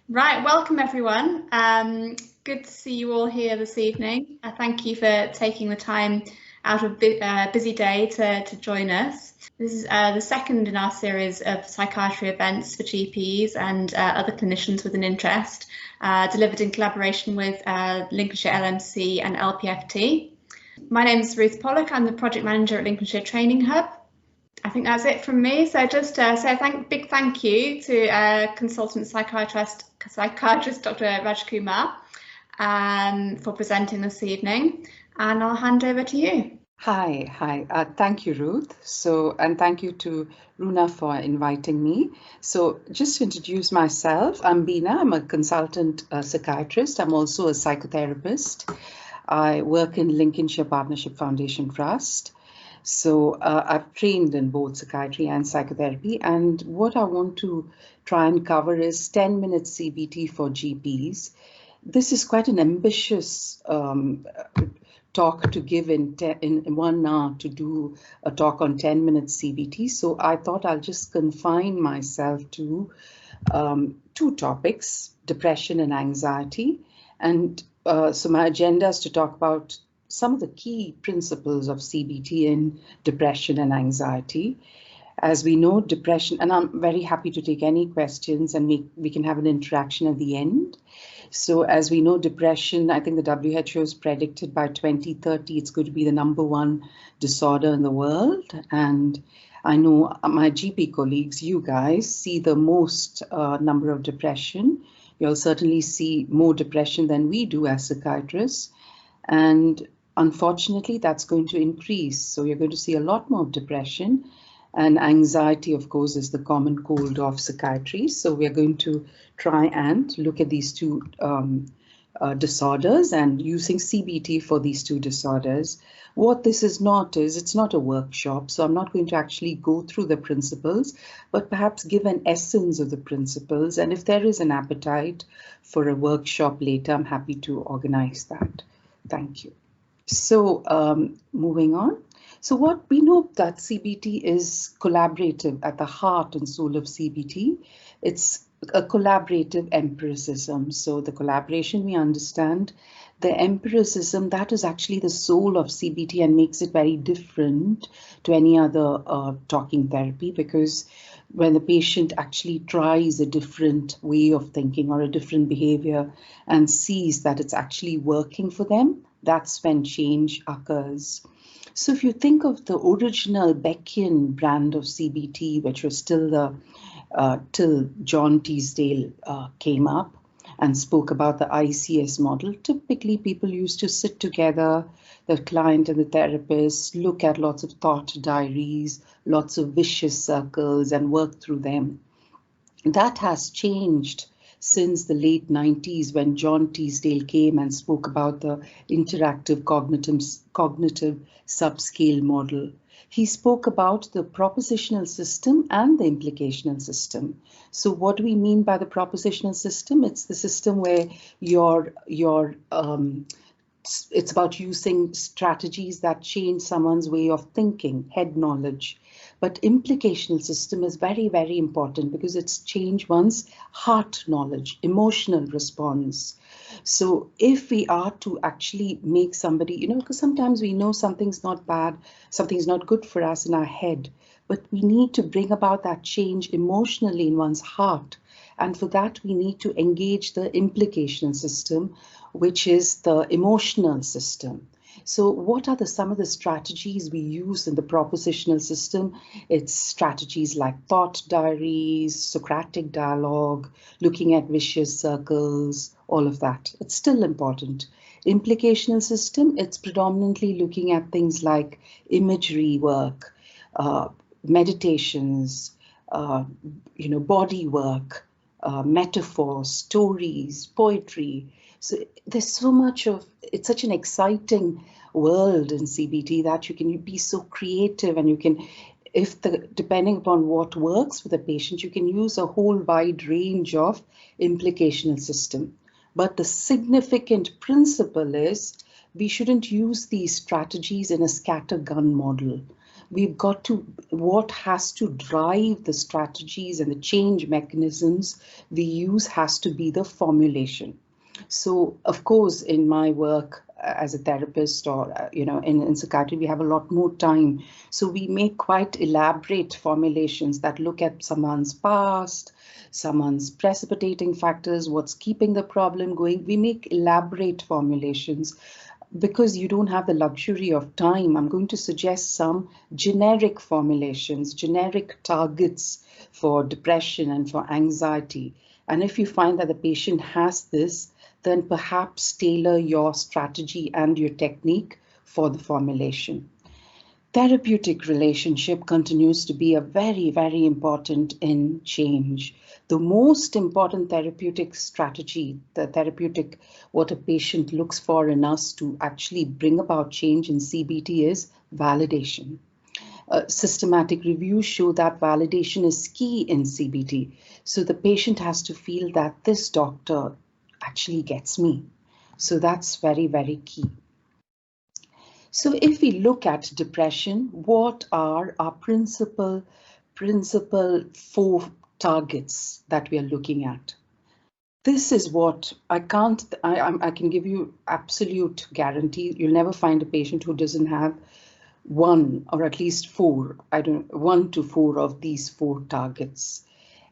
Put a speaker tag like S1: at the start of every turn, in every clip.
S1: Right, welcome everyone. Good to see you all here this evening. Thank you for taking the time out of a busy day to join us. This is the second in our series of psychiatry events for GPs and other clinicians with an interest, delivered in collaboration with Lincolnshire LMC and LPFT. My name is Ruth Pollock. I'm the project manager at Lincolnshire Training Hub. I think that's it from me. So just say a big thank you to consultant psychiatrist Dr. Rajkumar for presenting this evening, and I'll hand over to you.
S2: Hi. Thank you, Ruth. And thank you to Runa for inviting me. So just to introduce myself, I'm Beena. I'm a consultant psychiatrist. I'm also a psychotherapist. I work in Lincolnshire Partnership Foundation Trust. So I've trained in both psychiatry and psychotherapy. And what I want to try and cover is 10 minutes CBT for GPs. This is quite an ambitious talk to give in 1 hour to do a talk on 10 minutes CBT. So I thought I'll just confine myself to 2 topics, depression and anxiety. And so my agenda is to talk about some of the key principles of CBT in depression and anxiety. As we know, depression, and I'm very happy to take any questions and we can have an interaction at the end. So as we know, depression, I think the WHO has predicted by 2030, it's going to be the #1 disorder in the world. And I know my GP colleagues, you guys, see the most number of depression. You'll certainly see more depression than we do as psychiatrists. And unfortunately, that's going to increase. So you're going to see a lot more depression. And anxiety, of course, is the common cold of psychiatry. So we are going to try and look at these 2 disorders and using CBT for these 2 disorders. What this is not is, it's not a workshop. So I'm not going to actually go through the principles, but perhaps give an essence of the principles. And if there is an appetite for a workshop later, I'm happy to organize that. Thank you. So moving on. So what we know that CBT is collaborative at the heart and soul of CBT. It's a collaborative empiricism. So the collaboration we understand, the empiricism, that is actually the soul of CBT and makes it very different to any other talking therapy, because when the patient actually tries a different way of thinking or a different behavior and sees that it's actually working for them, that's when change occurs. So if you think of the original Beckian brand of CBT, which was still till John Teasdale came up and spoke about the ICS model, typically people used to sit together, the client and the therapist, look at lots of thought diaries, lots of vicious circles and work through them. That has changed since the late 90s when John Teasdale came and spoke about the interactive cognitive subscale model. He spoke about the propositional system and the implicational system. So what do we mean by the propositional system? It's the system where it's about using strategies that change someone's way of thinking, head knowledge. But implicational system is very, very important because it's change one's heart knowledge, emotional response. So if we are to actually make somebody, because sometimes we know something's not bad, something's not good for us in our head, but we need to bring about that change emotionally in one's heart. And for that, we need to engage the implicational system, which is the emotional system. So what are some of the strategies we use in the propositional system? It's strategies like thought diaries, Socratic dialogue, looking at vicious circles, all of that. It's still important. Implicational system, it's predominantly looking at things like imagery work, meditations, body work, metaphors, stories, poetry. So there's so much of, it's such an exciting world in CBT that you can be so creative and you can, depending upon what works for the patient, you can use a whole wide range of implicational system. But the significant principle is we shouldn't use these strategies in a scattergun model. we've got to, what has to drive the strategies and the change mechanisms we use has to be the formulation. So, of course, in my work as a therapist or, in psychiatry, we have a lot more time. So we make quite elaborate formulations that look at someone's past, someone's precipitating factors, what's keeping the problem going. We make elaborate formulations. Because you don't have the luxury of time, I'm going to suggest some generic formulations, generic targets for depression and for anxiety. And if you find that the patient has this, then perhaps tailor your strategy and your technique for the formulation. Therapeutic relationship continues to be a very, very important in change. The most important therapeutic strategy, the therapeutic, what a patient looks for in us to actually bring about change in CBT is validation. Systematic reviews show that validation is key in CBT. So the patient has to feel that this doctor actually gets me. So that's very, very key. So if we look at depression, what are our principal 4 targets that we are looking at? This is what I can give you absolute guarantee. You'll never find a patient who doesn't have 1 or at least 4, 1 to 4 of these 4 targets.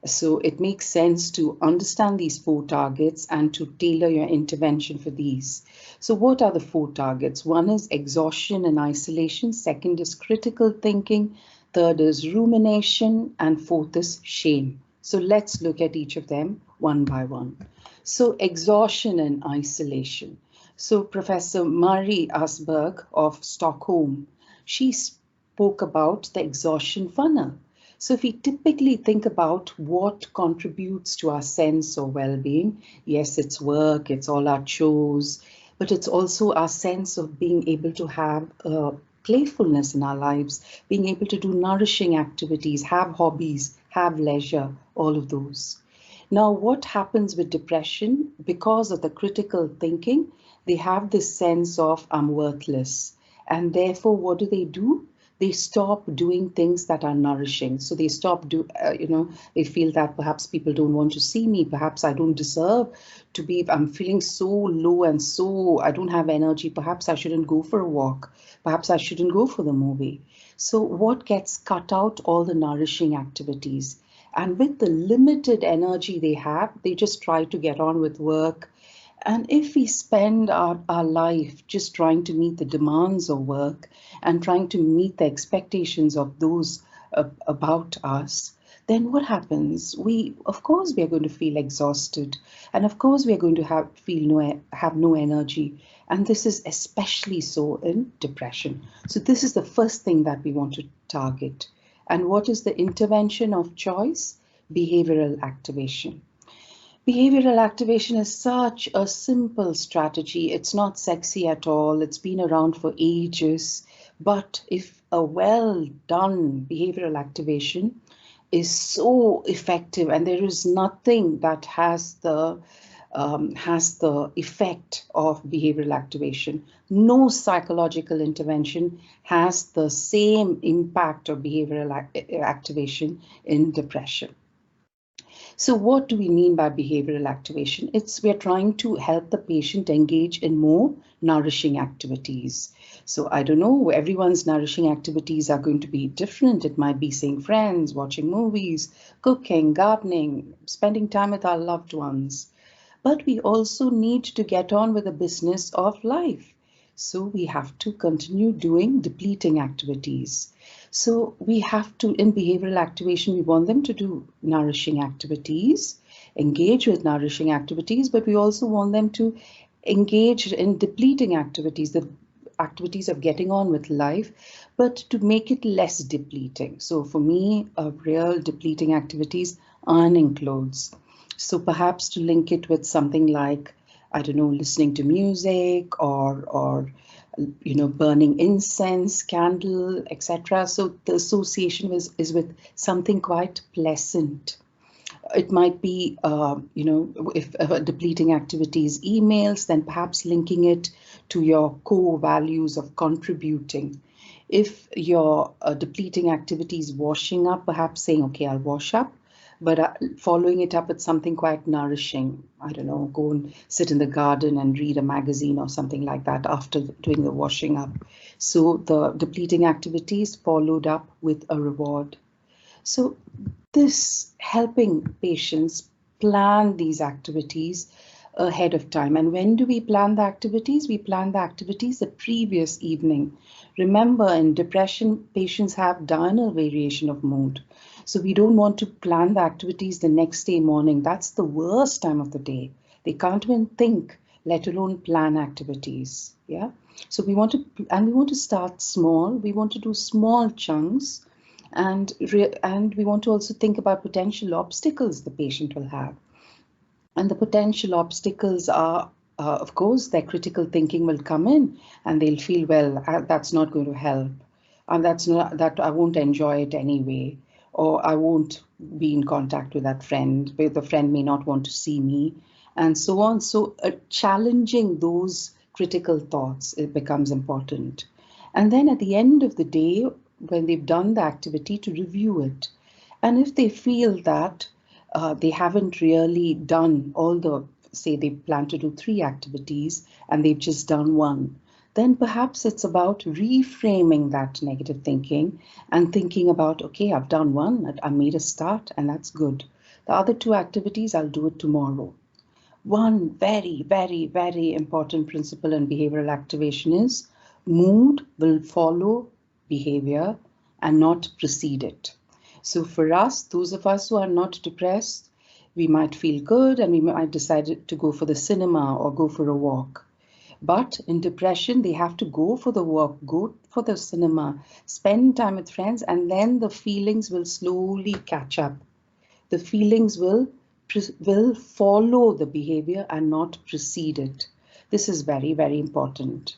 S2: So it makes sense to understand these 4 targets and to tailor your intervention for these. So what are the 4 targets? 1 is exhaustion and isolation. 2nd is critical thinking. 3rd is rumination. And 4th is shame. So let's look at each of them one by one. So exhaustion and isolation. So Professor Marie Asberg of Stockholm, she spoke about the exhaustion funnel. So if we typically think about what contributes to our sense of well-being, yes, it's work, it's all our chores, but it's also our sense of being able to have playfulness in our lives, being able to do nourishing activities, have hobbies, have leisure, all of those. Now, what happens with depression? Because of the critical thinking, they have this sense of I'm worthless. And therefore, what do? They stop doing things that are nourishing. So they stop they feel that perhaps people don't want to see me. Perhaps I don't deserve to be, I'm feeling so low and so I don't have energy. Perhaps I shouldn't go for a walk. Perhaps I shouldn't go for the movie. So what gets cut out? All the nourishing activities. And with the limited energy they have, they just try to get on with work. And if we spend our life just trying to meet the demands of work and trying to meet the expectations of those about us, then what happens? Of course, we are going to feel exhausted. And of course, we are going to have no energy. And this is especially so in depression. So this is the first thing that we want to target. And what is the intervention of choice? Behavioral activation. Behavioral activation is such a simple strategy. It's not sexy at all. It's been around for ages. But if a well done behavioral activation is so effective, and there is nothing that has the effect of behavioral activation. No psychological intervention has the same impact of behavioral activation in depression. So what do we mean by behavioral activation? We're trying to help the patient engage in more nourishing activities. So I don't know, everyone's nourishing activities are going to be different. It might be seeing friends, watching movies, cooking, gardening, spending time with our loved ones. But we also need to get on with the business of life. So we have to continue doing depleting activities. So we have to, in behavioral activation, we want them to do nourishing activities, engage with nourishing activities, but we also want them to engage in depleting activities, the activities of getting on with life, but to make it less depleting. So for me, real depleting activities, ironing clothes. So perhaps to link it with something like, I don't know, listening to music or burning incense, candle, etc. So the association is with something quite pleasant. It might be, if depleting activities, emails, then perhaps linking it to your core values of contributing. If your depleting activity is washing up, perhaps saying, okay, I'll wash up, but following it up with something quite nourishing. I don't know, go and sit in the garden and read a magazine or something like that after doing the washing up. So the depleting activity is followed up with a reward. So this helping patients plan these activities ahead of time. And when do we plan the activities? We plan the activities the previous evening. Remember, in depression, patients have diurnal variation of mood. So we don't want to plan the activities the next day morning. That's the worst time of the day. They can't even think, let alone plan activities. Yeah. So we want to start small. We want to do small chunks. And we want to also think about potential obstacles the patient will have. And the potential obstacles are, of course, their critical thinking will come in and they'll feel, well, that's not going to help. And that I won't enjoy it anyway. Or I won't be in contact with that friend. The friend may not want to see me, and so on. So challenging those critical thoughts, it becomes important. And then at the end of the day, when they've done the activity, to review it. And if they feel that they haven't really done all the, say they plan to do 3 activities and they've just done 1, then perhaps it's about reframing that negative thinking and thinking about, okay, I've done 1, I made a start, and that's good. The other 2 activities, I'll do it tomorrow. One very, very, very important principle in behavioral activation is mood will follow behavior and not precede it. So for us, those of us who are not depressed, we might feel good and we might decide to go for the cinema or go for a walk. But in depression, they have to go for the walk, go for the cinema, spend time with friends, and then the feelings will slowly catch up. The feelings will follow the behavior and not precede it. This is very, very important.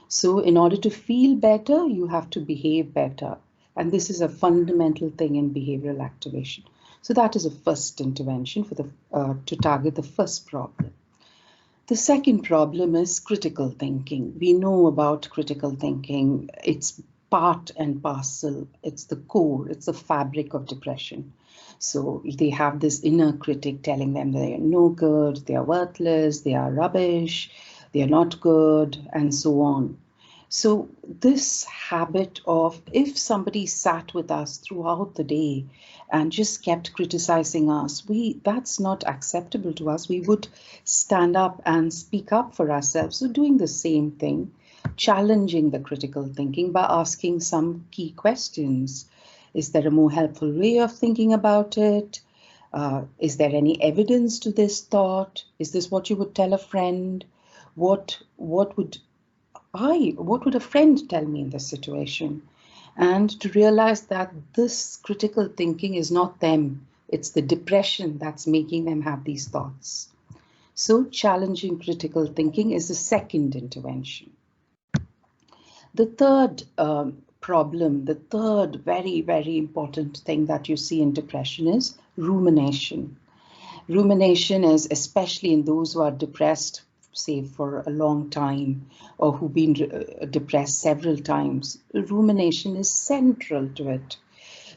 S2: So in order to feel better, you have to behave better. And this is a fundamental thing in behavioral activation. So that is a first intervention for to target the first problem. The second problem is critical thinking. We know about critical thinking. It's part and parcel. It's the core. It's the fabric of depression. So they have this inner critic telling them they are no good, they are worthless, they are rubbish, they are not good, and so on. So this habit of, if somebody sat with us throughout the day and just kept criticizing us, that's not acceptable to us. We would stand up and speak up for ourselves. So doing the same thing, challenging the critical thinking by asking some key questions. Is there a more helpful way of thinking about it? Is there any evidence to this thought? Is this what you would tell a friend? What would a friend tell me in this situation? And to realize that this critical thinking is not them, it's the depression that's making them have these thoughts. So challenging critical thinking is the second intervention. The third problem, the third very, very important thing that you see in depression is rumination. Rumination is, especially in those who are depressed, say for a long time, or who've been depressed several times, rumination is central to it.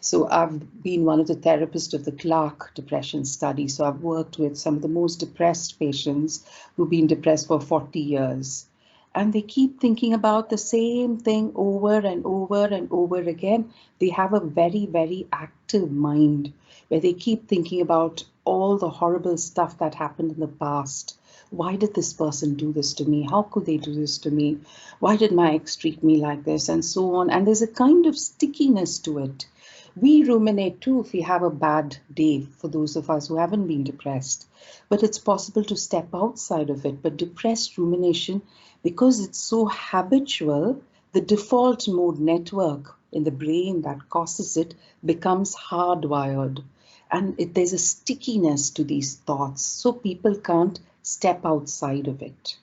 S2: So I've been one of the therapists of the Clark depression study. So I've worked with some of the most depressed patients who've been depressed for 40 years. And they keep thinking about the same thing over and over and over again. They have a very, very active mind where they keep thinking about all the horrible stuff that happened in the past. Why did this person do this to me? How could they do this to me? Why did my ex treat me like this? And so on. And there's a kind of stickiness to it. We ruminate too if we have a bad day, for those of us who haven't been depressed. But it's possible to step outside of it. But depressed rumination, because it's so habitual, the default mode network in the brain that causes it becomes hardwired. And there's a stickiness to these thoughts, so people can't step outside of it.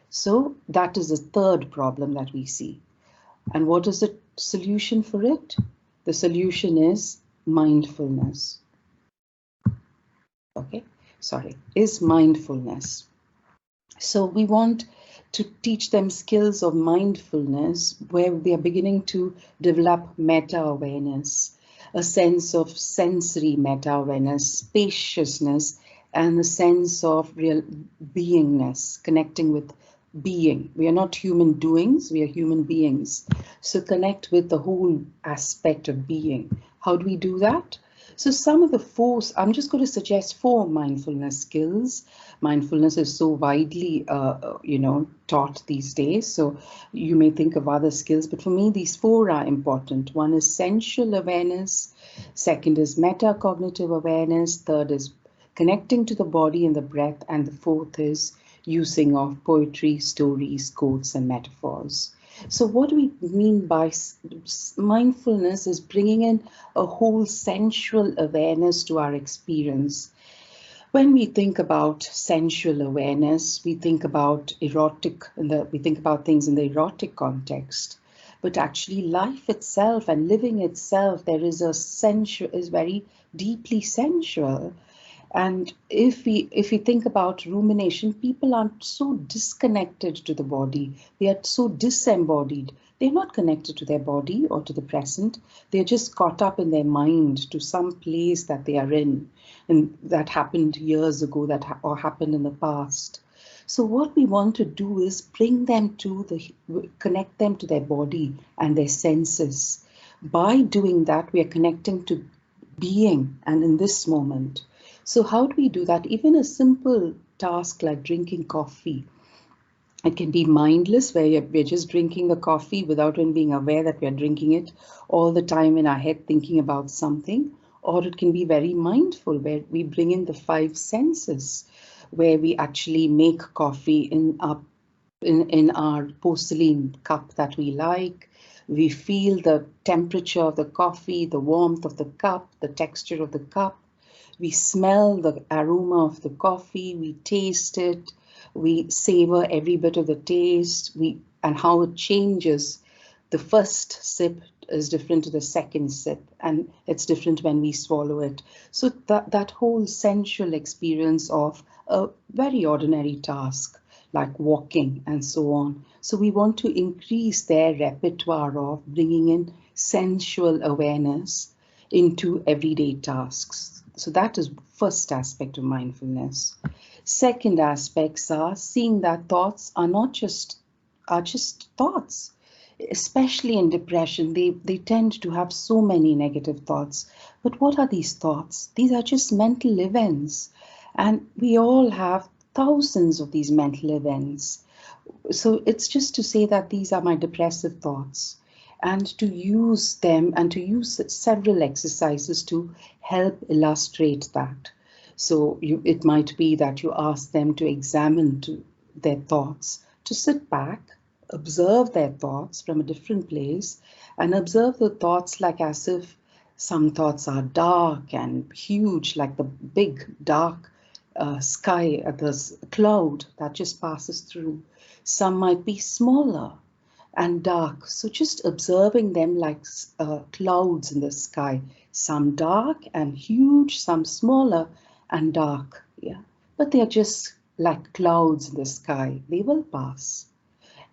S2: So that is the third problem that we see. And what is the solution for it? The solution is mindfulness. Okay, sorry, is mindfulness. So we want to teach them skills of mindfulness where they are beginning to develop meta-awareness, a sense of sensory meta-awareness, spaciousness, and a sense of real beingness, connecting with being. We are not human doings, we are human beings. So connect with the whole aspect of being. How do we do that? So some of the four, I'm just going to suggest 4 mindfulness skills. Mindfulness is so widely, taught these days. So you may think of other skills, but for me, these 4 are important. One is sensual awareness. Second is metacognitive awareness. Third is connecting to the body and the breath. And the fourth is using of poetry, stories, quotes, and metaphors. So what do we mean by mindfulness is bringing in a whole sensual awareness to our experience. When we think about sensual awareness, we think about we think about things in the erotic context. But actually life itself and living itself, there is is very deeply sensual. And if we think about rumination, people are so disconnected to the body. They are so disembodied. They're not connected to their body or to the present. They're just caught up in their mind to some place that they are in, and that happened years ago, or happened in the past. So what we want to do is bring them connect them to their body and their senses. By doing that, we are connecting to being and in this moment. So how do we do that? Even a simple task like drinking coffee, it can be mindless, where we're just drinking the coffee without even being aware that we're drinking it all the time in our head thinking about something. Or it can be very mindful, where we bring in the 5 senses, where we actually make coffee in our porcelain cup that we like. We feel the temperature of the coffee, the warmth of the cup, the texture of the cup. We smell the aroma of the coffee, we taste it, we savor every bit of the taste, and how it changes. The first sip is different to the second sip, and it's different when we swallow it. So that whole sensual experience of a very ordinary task, like walking and so on. So we want to increase their repertoire of bringing in sensual awareness into everyday tasks. So that is first aspect of mindfulness. Second aspects are seeing that thoughts are just thoughts. Especially in depression, they tend to have so many negative thoughts. But what are these thoughts? These are just mental events. And we all have thousands of these mental events. So it's just to say that these are my depressive thoughts, and to use them and to use several exercises to help illustrate that. So it might be that you ask them to examine their thoughts, to sit back, observe their thoughts from a different place, and observe the thoughts like as if some thoughts are dark and huge, like the big dark sky, the cloud that just passes through. Some might be smaller and dark. So just observing them like clouds in the sky, some dark and huge, some smaller and dark. Yeah, but they're just like clouds in the sky. They will pass.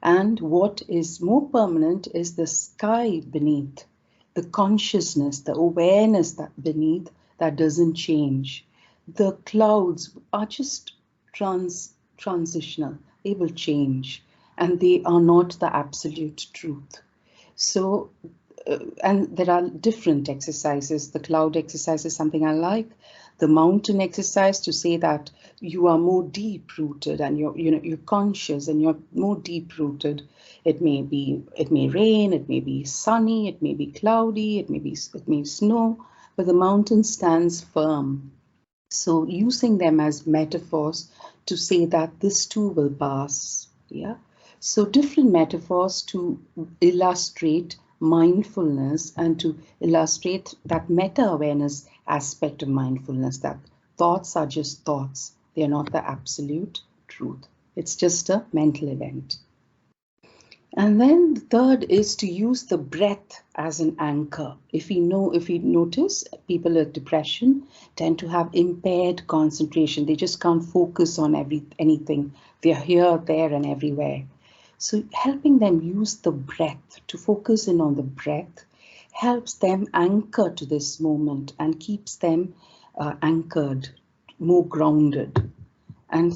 S2: And what is more permanent is the sky beneath, the consciousness, the awareness that beneath that doesn't change. The clouds are just transitional. They will change, and they are not the absolute truth. So, and there are different exercises. The cloud exercise is something I like. The mountain exercise, to say that you are more deep rooted and you're conscious and you're more deep rooted. It may rain, it may be sunny, it may be cloudy, it may snow, but the mountain stands firm. So using them as metaphors to say that this too will pass. Yeah. So different metaphors to illustrate mindfulness and to illustrate that meta-awareness aspect of mindfulness, that thoughts are just thoughts. They are not the absolute truth. It's just a mental event. And then the third is to use the breath as an anchor. If we notice, people with depression tend to have impaired concentration. They just can't focus on anything. They're here, there, and everywhere. So helping them use the breath, to focus in on the breath, helps them anchor to this moment and keeps them anchored, more grounded. And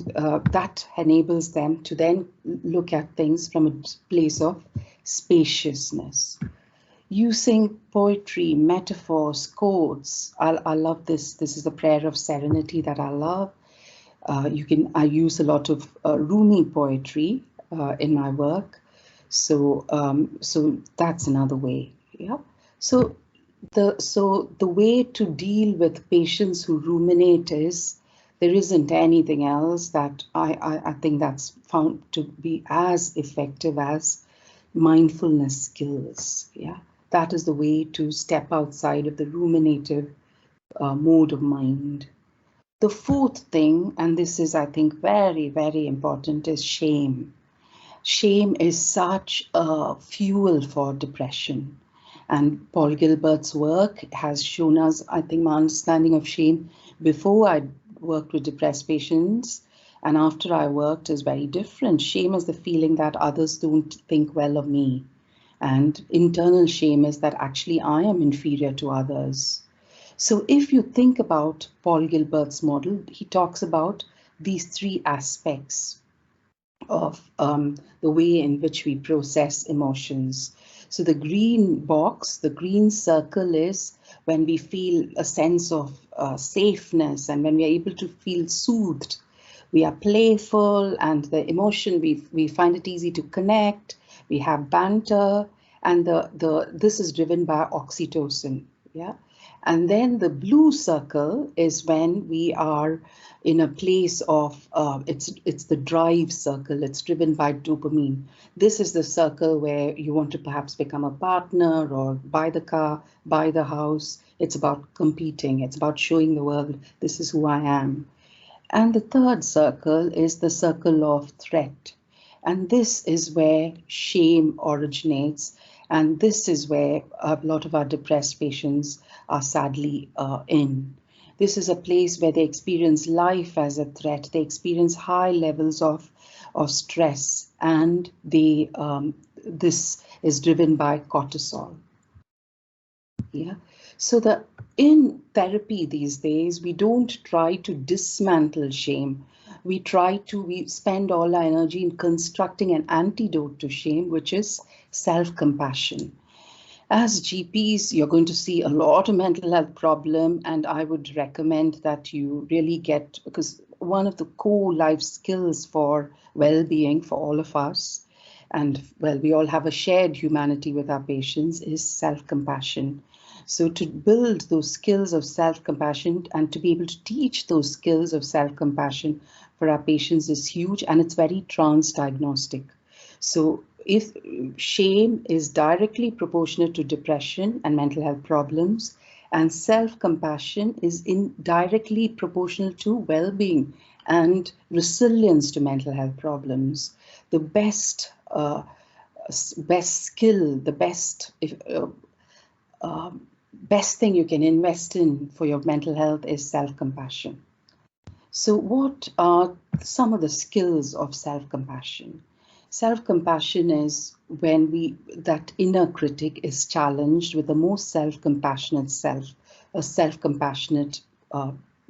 S2: that enables them to then look at things from a place of spaciousness. Using poetry, metaphors, quotes. I love this. This is the prayer of serenity that I love. I use a lot of Rumi poetry in my work. So that's another way. Yeah. So the way to deal with patients who ruminate is, there isn't anything else that I think that's found to be as effective as mindfulness skills. Yeah, that is the way to step outside of the ruminative mode of mind. The fourth thing, and this is, I think, very, very important, is shame. Shame is such a fuel for depression. And Paul Gilbert's work has shown us, I think, my understanding of shame before I worked with depressed patients and after I worked is very different. Shame is the feeling that others don't think well of me. And internal shame is that actually I am inferior to others. So if you think about Paul Gilbert's model, he talks about these three aspects of the way in which we process emotions. So the green box, the green circle is when we feel a sense of safeness and when we are able to feel soothed. We are playful and the emotion, we find it easy to connect, we have banter, and this is driven by oxytocin. Yeah. And then the blue circle is when we are in a place of, it's the drive circle, it's driven by dopamine. This is the circle where you want to perhaps become a partner or buy the car, buy the house. It's about competing, it's about showing the world, this is who I am. And the third circle is the circle of threat. And this is where shame originates. And this is where a lot of our depressed patients are sadly in. This is a place where they experience life as a threat. They experience high levels of stress, and this is driven by cortisol. Yeah. So in therapy these days, we don't try to dismantle shame. We spend all our energy in constructing an antidote to shame, which is self-compassion. As GPs, you're going to see a lot of mental health problem, and I would recommend that you really because one of the core life skills for well-being for all of us, and well, we all have a shared humanity with our patients, is self-compassion. So to build those skills of self-compassion and to be able to teach those skills of self-compassion for our patients is huge, and it's very transdiagnostic. So if shame is directly proportionate to depression and mental health problems, and self-compassion is indirectly proportional to well-being and resilience to mental health problems, the best skill, the best thing you can invest in for your mental health is self-compassion. So what are some of the skills of self-compassion? Self-compassion is when that inner critic is challenged with the most self-compassionate self, a self-compassionate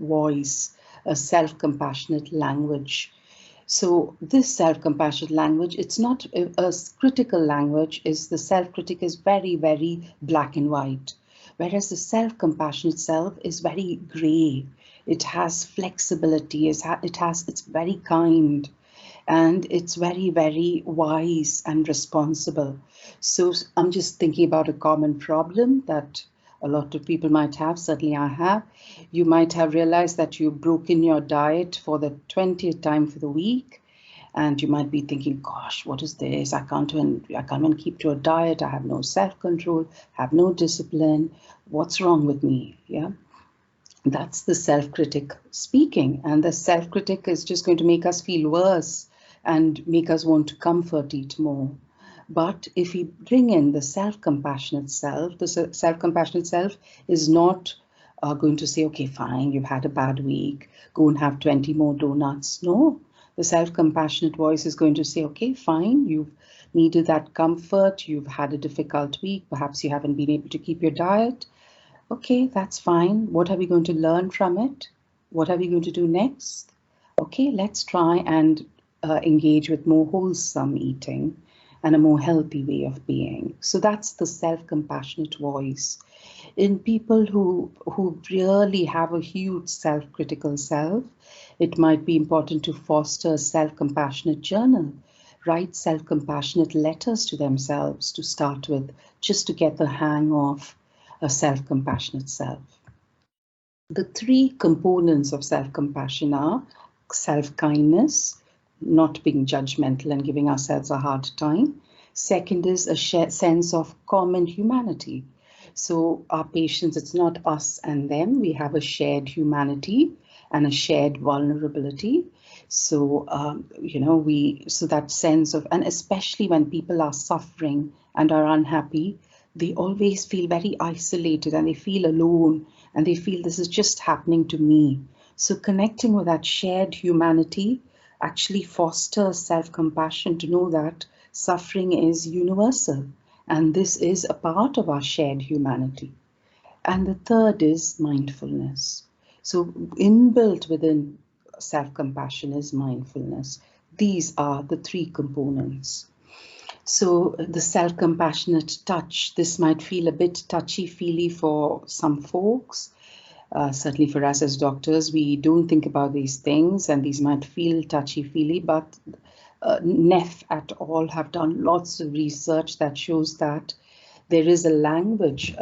S2: voice, a self-compassionate language. So this self-compassionate language, it's not a critical language, the self-critic is very, very black and white, whereas the self-compassionate self is very gray. It has flexibility, it's very kind, and it's very, very wise and responsible. So I'm just thinking about a common problem that a lot of people might have, certainly I have. You might have realized that you've broken your diet for the 20th time for the week, and you might be thinking, gosh, what is this? I can't even keep to a diet. I have no self-control, have no discipline. What's wrong with me? Yeah. That's the self-critic speaking, and the self-critic is just going to make us feel worse and make us want to comfort eat more. But if we bring in the self-compassionate self, the self-compassionate self is not going to say, okay, fine, you've had a bad week, go and have 20 more donuts. No, the self-compassionate voice is going to say, okay, fine, you've needed that comfort, you've had a difficult week, perhaps you haven't been able to keep your diet. Okay, that's fine. What are we going to learn from it? What are we going to do next? Okay, let's try and engage with more wholesome eating and a more healthy way of being. So that's the self-compassionate voice. In people who really have a huge self-critical self, it might be important to foster a self-compassionate journal, write self-compassionate letters to themselves to start with, just to get the hang of a self-compassionate self. The three components of self-compassion are self-kindness, not being judgmental and giving ourselves a hard time. Second is a sense of common humanity. So our patients, it's not us and them. We have a shared humanity and a shared vulnerability. So, so that sense of, and especially when people are suffering and are unhappy, they always feel very isolated and they feel alone and they feel this is just happening to me. So connecting with that shared humanity actually fosters self-compassion to know that suffering is universal and this is a part of our shared humanity. And the third is mindfulness. So inbuilt within self-compassion is mindfulness. These are the three components. So the self-compassionate touch, this might feel a bit touchy-feely for some folks. Certainly for us as doctors, we don't think about these things and these might feel touchy-feely, but NEF et al. Have done lots of research that shows that there is a language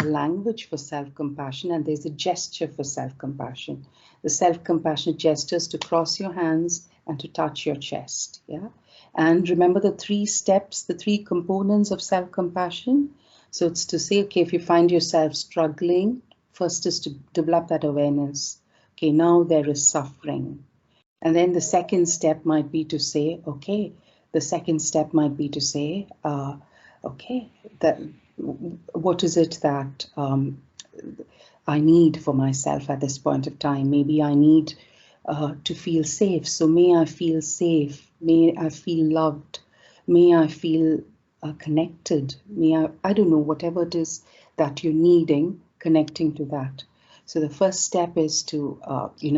S2: for self-compassion and there's a gesture for self-compassion. The self-compassionate gesture is to cross your hands and to touch your chest. Yeah. And remember the three steps, the three components of self-compassion. So it's to say, okay, if you find yourself struggling, first is to develop that awareness. Okay, now there is suffering. And then the second step might be to say, okay, okay, that what is it that I need for myself at this point of time? Maybe I need to feel safe. So may I feel safe? May I feel loved? May I feel connected? I don't know, whatever it is that you're needing, connecting to that. So the first step is to,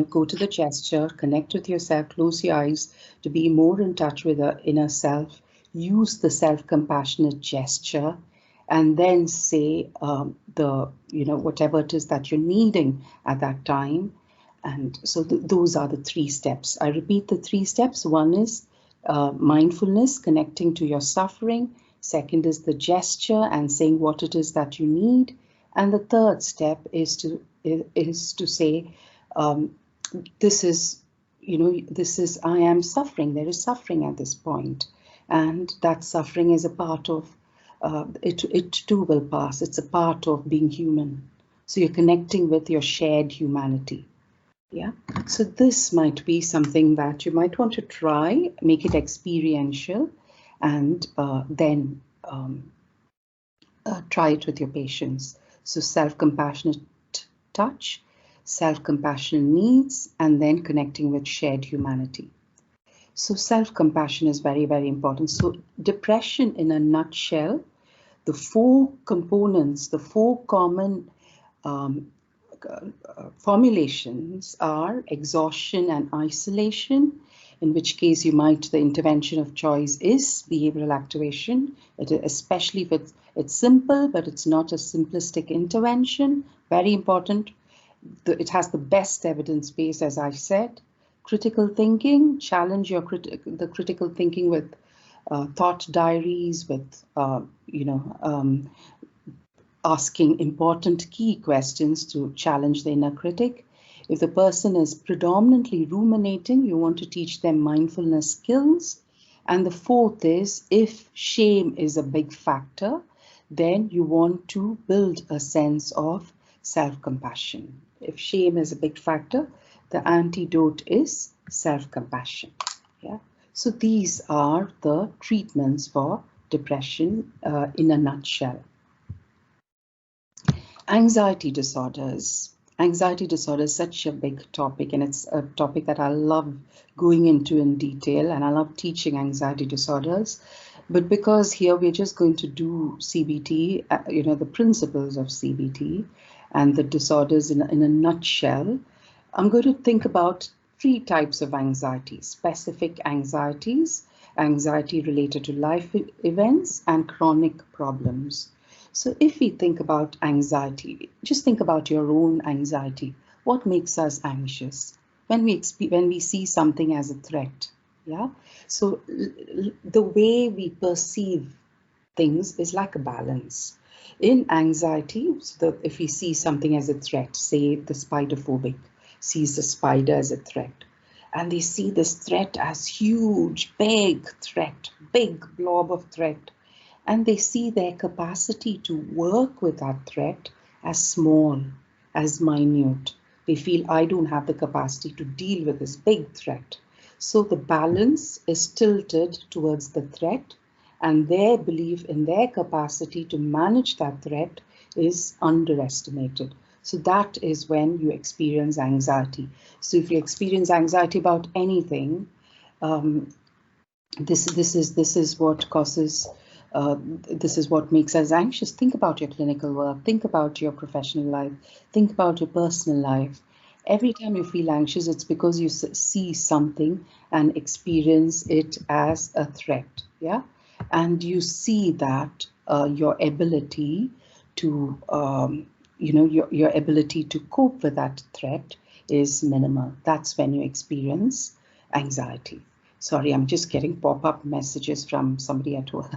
S2: go to the gesture, connect with yourself, close your eyes to be more in touch with the inner self, use the self-compassionate gesture, and then say whatever it is that you're needing at that time. And so those are the three steps. I repeat the three steps. One is mindfulness, connecting to your suffering. Second is the gesture and saying what it is that you need. And the third step is to say, this is, I am suffering. There is suffering at this point. And that suffering is a part of, it too will pass. It's a part of being human. So you're connecting with your shared humanity. Yeah. So this might be something that you might want to try, make it experiential, and then try it with your patients. So self-compassionate touch, self-compassionate needs, and then connecting with shared humanity. So self-compassion is very, very important. So depression in a nutshell, the four components, the four common formulations are exhaustion and isolation, in which case the intervention of choice is behavioral activation, especially if it's simple, but it's not a simplistic intervention. Very important. It has the best evidence base, as I said. Critical thinking, challenge the critical thinking with thought diaries, with asking important key questions to challenge the inner critic. If the person is predominantly ruminating, you want to teach them mindfulness skills. And the fourth is, if shame is a big factor, then you want to build a sense of self-compassion. If shame is a big factor, the antidote is self-compassion. Yeah. So these are the treatments for depression in a nutshell. Anxiety disorders. Anxiety disorder is such a big topic, and it's a topic that I love going into in detail, and I love teaching anxiety disorders. But because here we're just going to do CBT, the principles of CBT and the disorders in a nutshell, I'm going to think about 3 types of anxiety: specific anxieties, anxiety related to life events, and chronic problems. So if we think about anxiety, just think about your own anxiety. What makes us anxious? When we see something as a threat, yeah? So the way we perceive things is like a balance. In anxiety, so if we see something as a threat, say the spider phobic sees the spider as a threat, and they see this threat as huge, big threat, big blob of threat, and they see their capacity to work with that threat as small, as minute. They feel, I don't have the capacity to deal with this big threat. So the balance is tilted towards the threat, and their belief in their capacity to manage that threat is underestimated. So that is when you experience anxiety. So if you experience anxiety about anything, this is what causes. This is what makes us anxious. Think about your clinical work, think about your professional life, think about your personal life. Every time you feel anxious, it's because you see something and experience it as a threat, yeah? And you see that your ability to, your ability to cope with that threat is minimal. That's when you experience anxiety. Sorry, I'm just getting pop-up messages from somebody at work.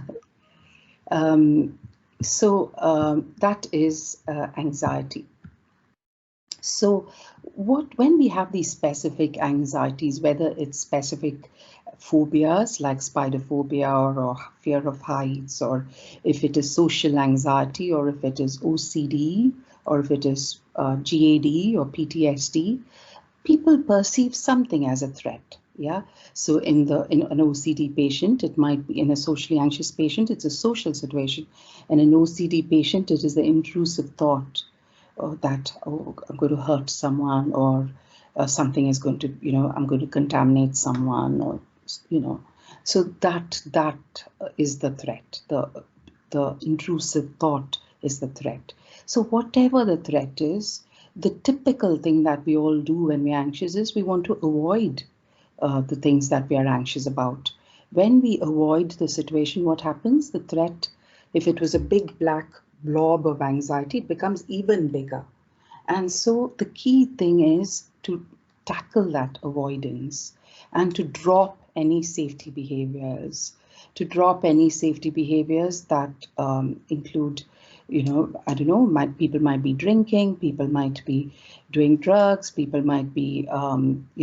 S2: That is anxiety. So when we have these specific anxieties, whether it's specific phobias like spider phobia or fear of heights, or if it is social anxiety, or if it is OCD, or if it is GAD or PTSD, people perceive something as a threat. Yeah. So in an OCD patient, it might be, in a socially anxious patient, it's a social situation. And an OCD patient, it is the intrusive thought that, oh, I'm going to hurt someone, or something is going to, I'm going to contaminate someone, or, so that is the threat. The intrusive thought is the threat. So whatever the threat is, the typical thing that we all do when we're anxious is we want to avoid the things that we are anxious about. When we avoid the situation, what happens? The threat, if it was a big black blob of anxiety, it becomes even bigger. And so the key thing is to tackle that avoidance and to drop any safety behaviors, that include, I don't know, people might be drinking, people might be doing drugs, people might be,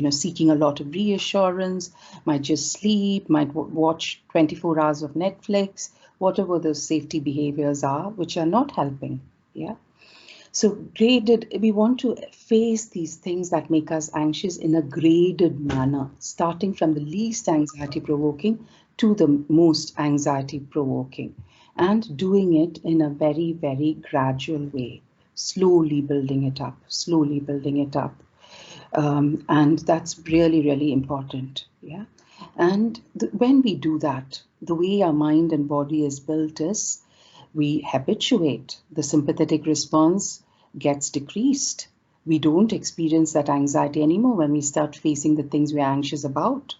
S2: seeking a lot of reassurance, might just sleep, might watch 24 hours of Netflix, whatever those safety behaviors are, which are not helping. Yeah. So we want to face these things that make us anxious in a graded manner, starting from the least anxiety provoking to the most anxiety provoking, and doing it in a very, very gradual way, slowly building it up. And that's really, really important. Yeah. And when we do that, the way our mind and body is built is we habituate. The sympathetic response gets decreased. We don't experience that anxiety anymore when we start facing the things we're anxious about.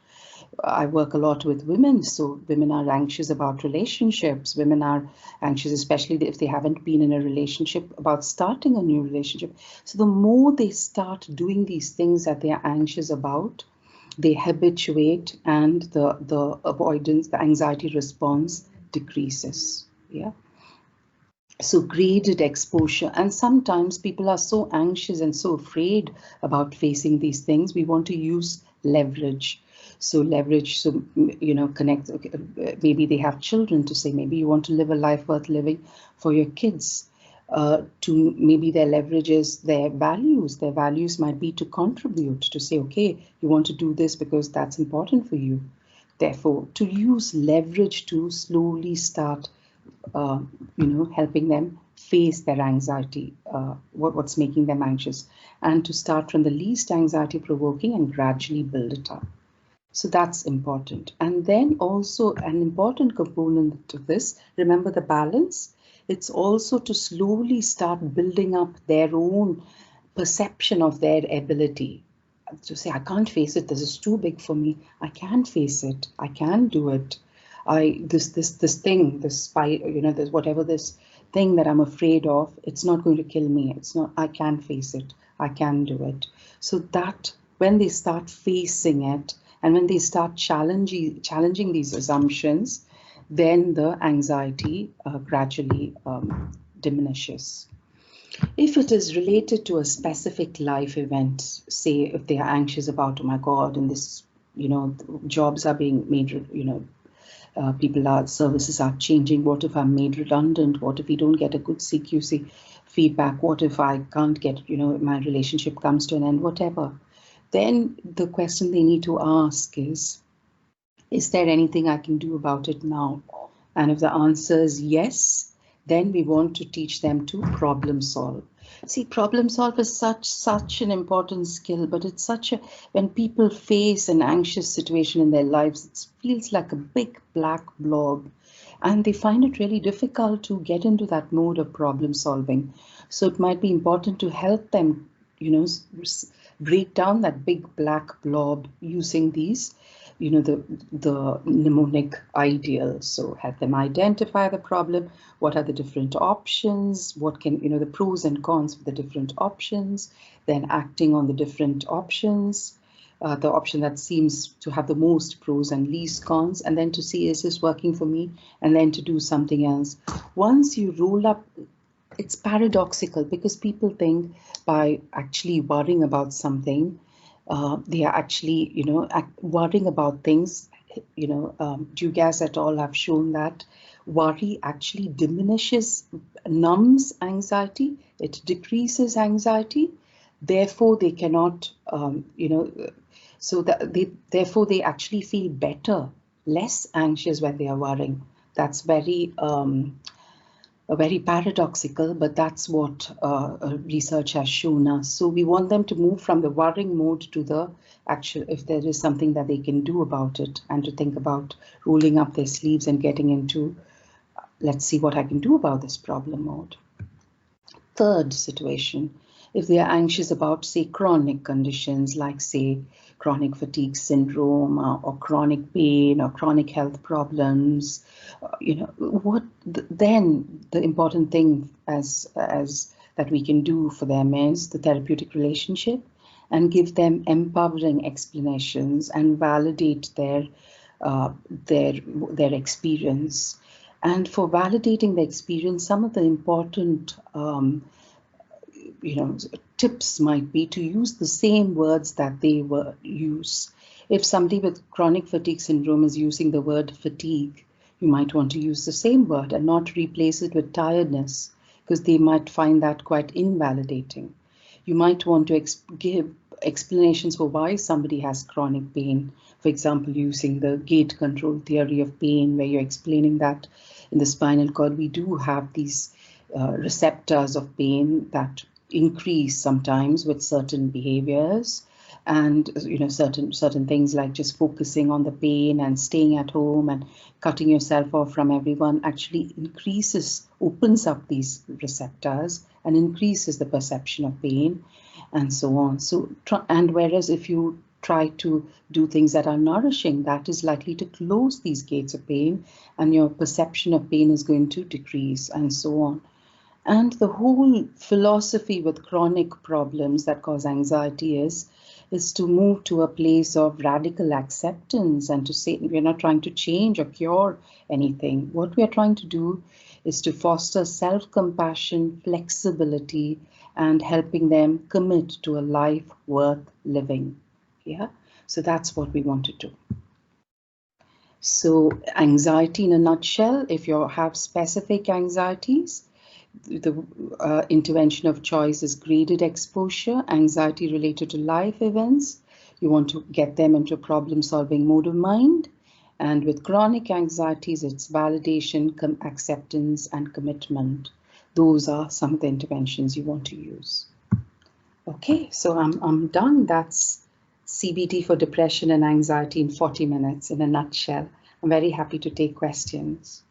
S2: I work a lot with women, so women are anxious about relationships. Women are anxious, especially if they haven't been in a relationship, about starting a new relationship. So the more they start doing these things that they are anxious about, they habituate, and the avoidance, the anxiety response decreases. Yeah. So graded exposure, and sometimes people are so anxious and so afraid about facing these things, we want to use leverage. So connect, maybe they have children, to say, maybe you want to live a life worth living for your kids. Maybe their leverage is their values. Their values might be to contribute, to say, okay, you want to do this because that's important for you. therefore, to use leverage to slowly start, helping them face their anxiety, what's making them anxious, and to start from the least anxiety provoking and gradually build it up. So that's important. And then also an important component of this, remember the balance, it's also to slowly start building up their own perception of their ability. To say, I can't face it, this is too big for me, I can face it, I can do it. This thing, this whatever this thing that I'm afraid of, it's not going to kill me. It's not, I can face it, I can do it. So that when they start facing it, and when they start challenging these assumptions, then the anxiety gradually diminishes. If it is related to a specific life event, say if they are anxious about, oh my God, and this, jobs are being made, services are changing. What if I'm made redundant? What if we don't get a good CQC feedback? What if I can't get, my relationship comes to an end, whatever. Then the question they need to ask is there anything I can do about it now? And if the answer is yes, then we want to teach them to problem solve. See, problem solve is such an important skill, but it's when people face an anxious situation in their lives, it feels like a big black blob, and they find it really difficult to get into that mode of problem solving. So it might be important to help them, break down that big black blob using these, the mnemonic ideal. So help them identify the problem. What are the different options? What can, the pros and cons of the different options, then acting on the different options, the option that seems to have the most pros and least cons, and then to see, is this working for me? And then to do something else. Once you roll up, it's paradoxical because people think by actually worrying about something, they are actually, worrying about things. Dugas et al. Have shown that worry actually numbs anxiety. It decreases anxiety. Therefore, they cannot, therefore they actually feel better, less anxious when they are worrying. That's very paradoxical, but that's what research has shown us. So we want them to move from the worrying mode to the actual, if there is something that they can do about it, and to think about rolling up their sleeves and getting into, let's see what I can do about this problem mode. Third situation, if they are anxious about, say, chronic conditions like, say, chronic fatigue syndrome or chronic pain or chronic health problems, then the important thing as that we can do for them is the therapeutic relationship, and give them empowering explanations and validate their experience. And for validating the experience, some of the important tips might be to use the same words that they use. If somebody with chronic fatigue syndrome is using the word fatigue, you might want to use the same word and not replace it with tiredness, because they might find that quite invalidating. You might want to give explanations for why somebody has chronic pain. For example, using the gate control theory of pain, where you're explaining that in the spinal cord, we do have these receptors of pain that increase sometimes with certain behaviors, and certain things like just focusing on the pain and staying at home and cutting yourself off from everyone actually opens up these receptors and increases the perception of pain, and so on. So, and whereas if you try to do things that are nourishing, that is likely to close these gates of pain, and your perception of pain is going to decrease, and so on. And the whole philosophy with chronic problems that cause anxiety is to move to a place of radical acceptance, and to say we're not trying to change or cure anything. What we are trying to do is to foster self-compassion, flexibility, and helping them commit to a life worth living. Yeah, so that's what we want to do. So anxiety in a nutshell, if you have specific anxieties, the intervention of choice is graded exposure, anxiety related to life events. You want to get them into a problem-solving mode of mind, And with chronic anxieties, it's validation, acceptance, and commitment. Those are some of the interventions you want to use. Okay, so I'm done. That's CBT for depression and anxiety in 40 minutes in a nutshell. I'm very happy to take questions.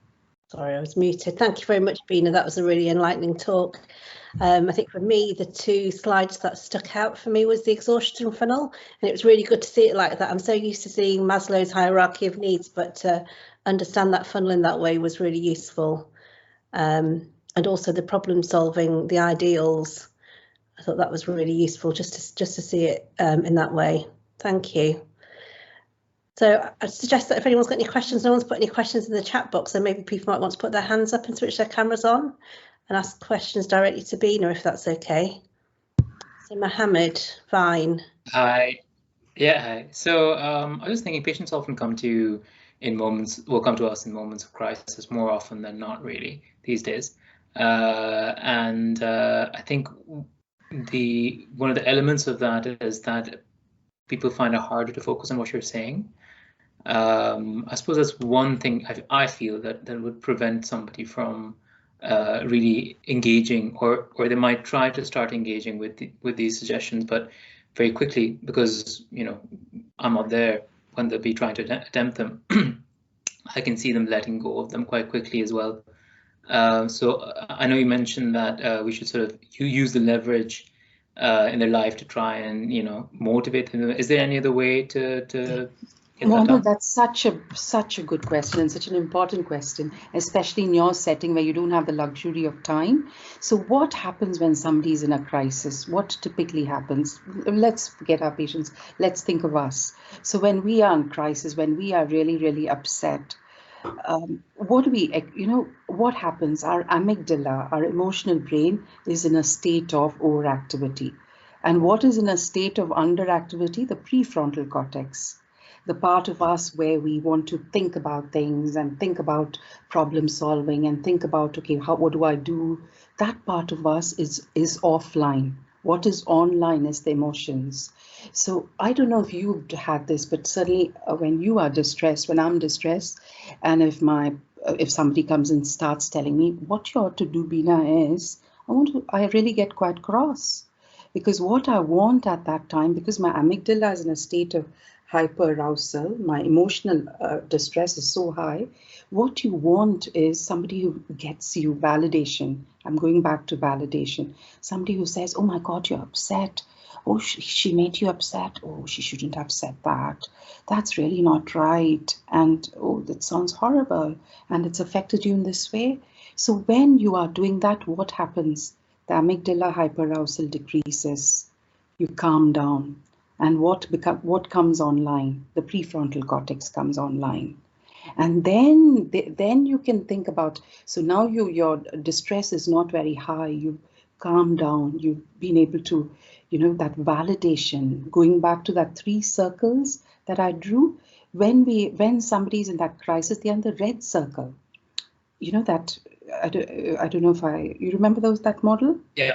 S3: Sorry, I was muted. Thank you very much, Beena. That was a really enlightening talk. I think for me, the two slides that stuck out for me was the exhaustion funnel, and it was really good to see it like that. I'm so used to seeing Maslow's hierarchy of needs, but to understand that funnel in that way was really useful. And also the problem solving, the ideals. I thought that was really useful just to see it in that way. Thank you. So I suggest that if anyone's got any questions, no one's put any questions in the chat box, then maybe people might want to put their hands up and switch their cameras on and ask questions directly to Beena, if that's okay. So Mohammed, fine.
S4: Hi. Yeah, hi. So I was thinking patients often come to us in moments of crisis more often than not, really, these days. And I think one of the elements of that is that people find it harder to focus on what you're saying. I suppose that's one thing I feel that would prevent somebody from really engaging, or they might try to start engaging with these suggestions, but very quickly, because I'm not there when they'll be trying to attempt them. I can see them letting go of them quite quickly as well. So I know you mentioned that we should sort of use the leverage in their life to try and motivate them. Is there any other way to
S2: No, that's such a good question, such an important question, especially in your setting where you don't have the luxury of time. So what happens when somebody's in a crisis? What typically happens? Let's forget our patients. Let's think of us. So when we are in crisis, when we are really, really upset, what happens? Our amygdala, our emotional brain, is in a state of overactivity. And what is in a state of underactivity? The prefrontal cortex. The part of us where we want to think about things and think about problem solving and think about, okay, what do I do? That part of us is offline. What is online is the emotions. So I don't know if you've had this, but certainly when you are distressed, when I'm distressed, and if somebody comes and starts telling me what you ought to do, Beena, is I really get quite cross, because what I want at that time, because my amygdala is in a state of hyperarousal, my emotional distress is so high, what you want is somebody who gets you validation. I'm going back to validation. Somebody who says, oh my God, you're upset. Oh, she made you upset. Oh, she shouldn't have said that. That's really not right. And oh, that sounds horrible. And it's affected you in this way. So when you are doing that, what happens? The amygdala hyperarousal decreases. You calm down. And what comes online? The prefrontal cortex comes online. And then you can think about, so now your distress is not very high, you've calmed down, you've been able to, that validation, going back to that 3 circles that I drew, when somebody's in that crisis, they're in the red circle. That, I don't know if you remember that model?
S4: Yeah.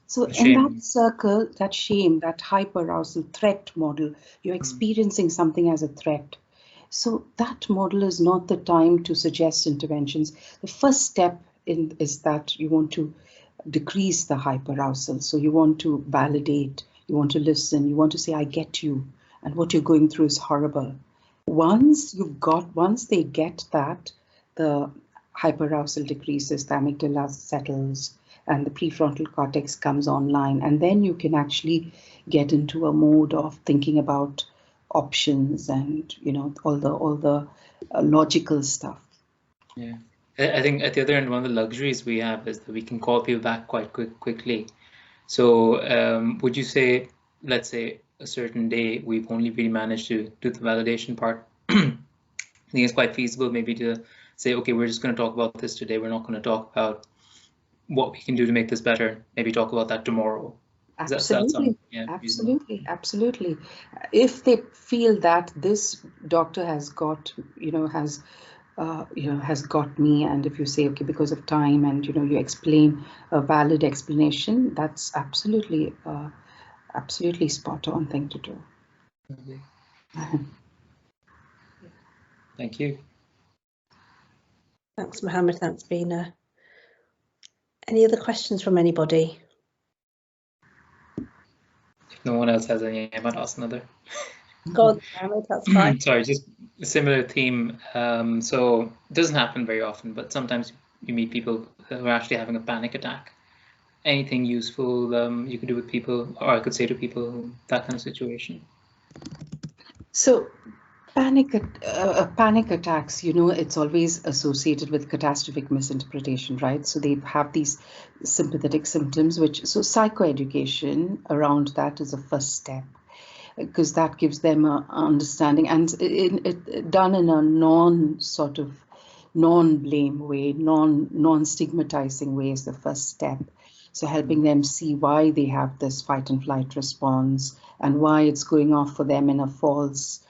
S2: So in that circle, that shame, that hyperarousal threat model, you're experiencing something as a threat. So that model is not the time to suggest interventions. The first step is that you want to decrease the hyperarousal. So you want to validate, you want to listen, you want to say, I get you, and what you're going through is horrible. Once they get that, the hyperarousal decreases, the amygdala settles, and the prefrontal cortex comes online, and then you can actually get into a mode of thinking about options and all the logical stuff.
S4: Yeah, I think at the other end, one of the luxuries we have is that we can call people back quite quickly. So would you say, let's say a certain day we've only really managed to do the validation part? I think it's quite feasible maybe to say, okay, we're just going to talk about this today. We're not going to talk about what we can do to make this better. Maybe talk about that tomorrow.
S2: Absolutely, absolutely. If they feel that this doctor has got, has got me, and if you say, okay, because of time, and you explain a valid explanation, that's absolutely spot on thing to do.
S4: Thank you.
S3: Thanks, Mohammed. Thanks, Beena. Any other questions from anybody?
S4: If no one else has any, I might ask another.
S3: Go on, Mohammed, that's fine.
S4: Sorry, just a similar theme. So it doesn't happen very often, but sometimes you meet people who are actually having a panic attack. Anything useful you could do with people, or I could say to people, that kind of situation?
S2: So panic attacks, you know, it's always associated with catastrophic misinterpretation, right? So they have these sympathetic symptoms, so psychoeducation around that is a first step, because that gives them an understanding, and it done in a non-blame way, non-stigmatizing way is the first step. So helping them see why they have this fight and flight response and why it's going off for them in a false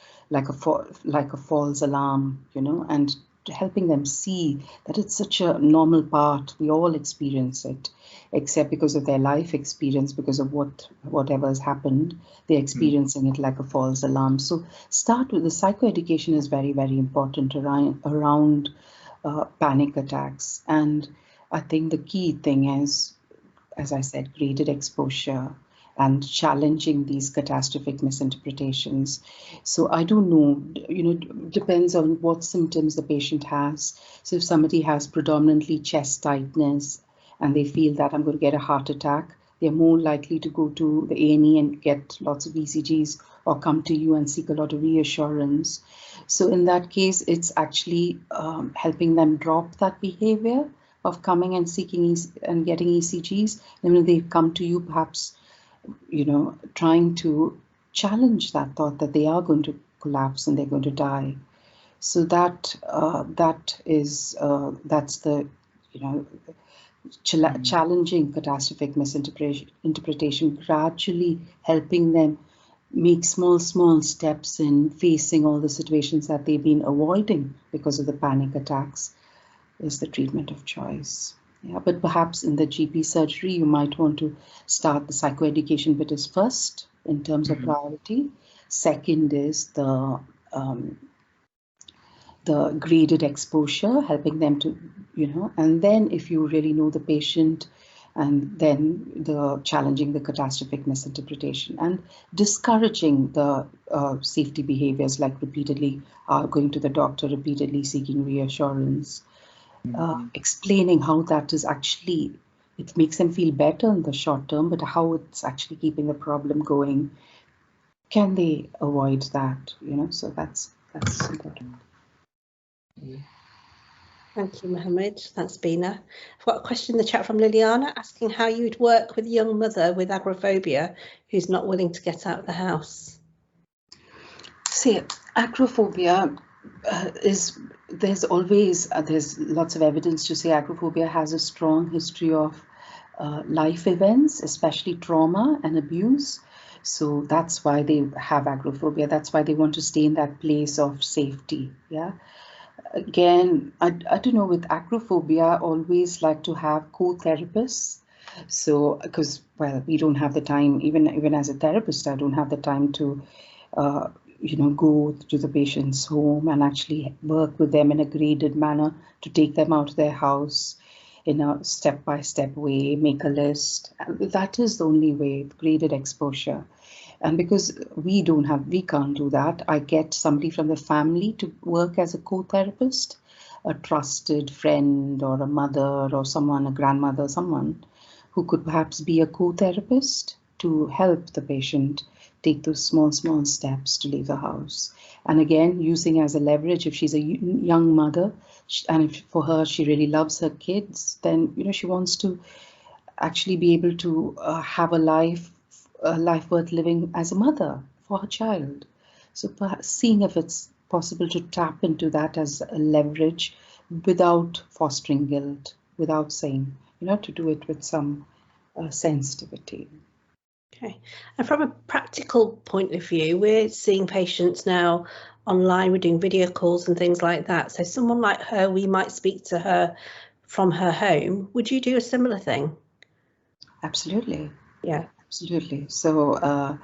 S2: alarm, you know, and helping them see that it's such a normal part. We all experience it, except because of their life experience, because of whatever has happened, they're experiencing it like a false alarm. So start with the psychoeducation is very, very important around panic attacks. And I think the key thing is, as I said, graded exposure and challenging these catastrophic misinterpretations. So I don't know, you know, depends on what symptoms the patient has. So if somebody has predominantly chest tightness and they feel that I'm going to get a heart attack, they're more likely to go to the A&E and get lots of ECGs or come to you and seek a lot of reassurance. So in that case, it's actually helping them drop that behavior of coming and seeking and getting ECGs. And when they come to you, perhaps, you know, trying to challenge that thought that they are going to collapse and they're going to die. So that's the, you know, challenging catastrophic misinterpretation, gradually helping them make small steps in facing all the situations that they've been avoiding because of the panic attacks is the treatment of choice. Yeah, but perhaps in the GP surgery, you might want to start the psychoeducation bit as first in terms of priority. Second is the graded exposure, helping them to, you know, and then if you really know the patient, and then the challenging the catastrophic misinterpretation and discouraging the safety behaviors like repeatedly going to the doctor, repeatedly seeking reassurance. Explaining how that is actually, it makes them feel better in the short term, but how it's actually keeping the problem going. Can they avoid that? You know, so that's important.
S3: Thank you, Mohammed. Thanks, Beena. I've got a question in the chat from Liliana asking how you'd work with a young mother with agoraphobia who's not willing to get out of the house.
S2: See, agoraphobia there's lots of evidence to say agoraphobia has a strong history of life events, especially trauma and abuse. So that's why they have agoraphobia. That's why they want to stay in that place of safety. Yeah. Again, I don't know, with agoraphobia, I always like to have co-therapists. So, because, well, we don't have the time, even as a therapist, I don't have the time to you know, go to the patient's home and actually work with them in a graded manner to take them out of their house in a step-by-step way, make a list. That is the only way, graded exposure. And because we can't do that, I get somebody from the family to work as a co-therapist, a trusted friend or a mother or someone, a grandmother, someone who could perhaps be a co-therapist to help the patient take those small steps to leave the house. And again, using as a leverage, if she's a young mother, and if for her, she really loves her kids, then, you know, she wants to actually be able to have a life worth living as a mother for her child. So perhaps seeing if it's possible to tap into that as a leverage without fostering guilt, without saying, you know, to do it with some sensitivity.
S3: Okay, and from a practical point of view, we're seeing patients now online, we're doing video calls and things like that. So someone like her, we might speak to her from her home. Would you do a similar thing?
S2: Absolutely.
S3: Yeah.
S2: Absolutely. So,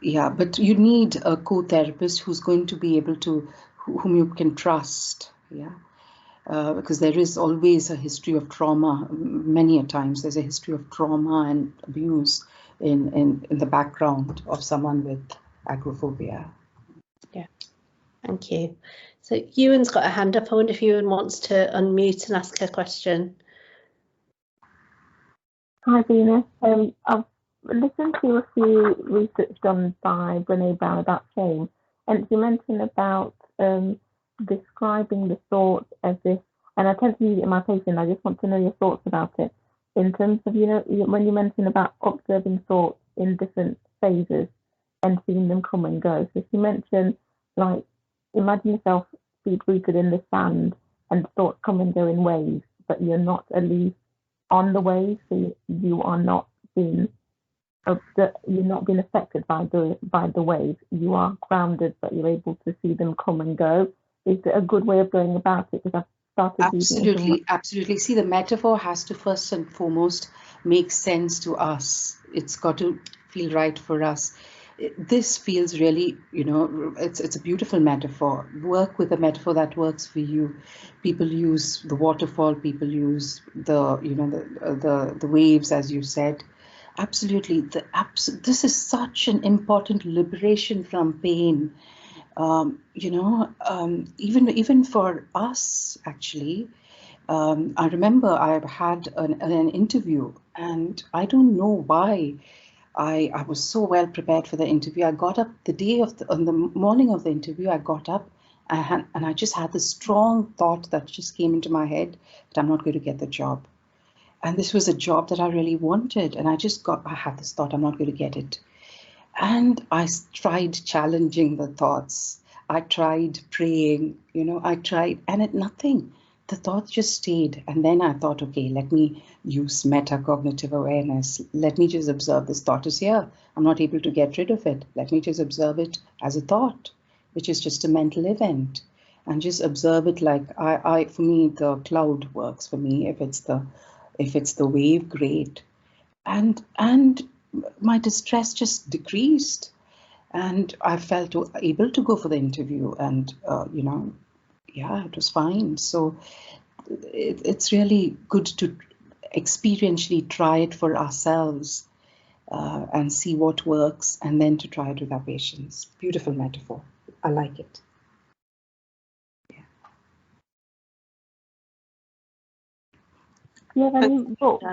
S2: yeah, but you need a co-therapist who's going to be able to, whom you can trust. Yeah. Because there is always a history of trauma. Many a times there's a history of trauma and abuse in the background of someone with agoraphobia.
S3: Yeah, thank you. So Ewan's got a hand up. I wonder if Ewan wants to unmute and ask a question.
S5: Hi, Beena. I've listened to a few research done by Brené Brown about shame, and you mentioned about describing the thoughts as if, and I tend to use it in my patient, I just want to know your thoughts about it, in terms of, when you mentioned about observing thoughts in different phases and seeing them come and go. So if you mentioned, like, imagine yourself feet-rooted in the sand and thoughts come and go in waves, but you're not at least on the wave, so you are not being affected by the wave. You are grounded, but you're able to see them come and go. Is it a good way of going about it? Because I've started
S2: absolutely. See, the metaphor has to first and foremost make sense to us. It's got to feel right for us. This feels really, it's a beautiful metaphor. Work with a metaphor that works for you. People use the waterfall. People use the waves, as you said. Absolutely, this is such an important liberation from pain. Even for us, actually. I remember I had an interview, and I don't know why. I was so well prepared for the interview. I got up on the morning of the interview. I got up and I just had this strong thought that just came into my head that I'm not going to get the job. And this was a job that I really wanted. And I had this thought, I'm not going to get it. And I tried challenging the thoughts. I tried praying, and nothing. The thought just stayed. And then I thought, okay, let me use metacognitive awareness. Let me just observe this thought is here. I'm not able to get rid of it. Let me just observe it as a thought, which is just a mental event. And just observe it like for me, the cloud works for me. If it's the wave, great. And my distress just decreased. And I felt able to go for the interview, and it was fine. So it's really good to experientially try it for ourselves and see what works, and then to try it with our patients. Beautiful metaphor. I like it.
S5: Do you have any books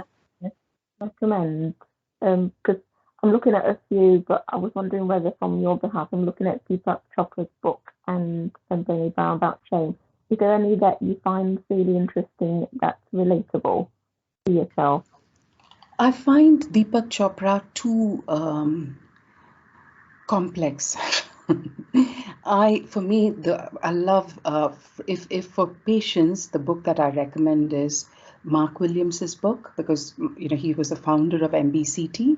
S5: to recommend? Because I'm looking at a few, but I was wondering whether from your behalf, I'm looking at Deepak Chopra's book and Brené Brown about shame. Is there any that you find really interesting that's relatable to yourself?
S2: I find Deepak Chopra too complex. I love, if for patients, the book that I recommend is Mark Williams's book, because he was the founder of MBCT.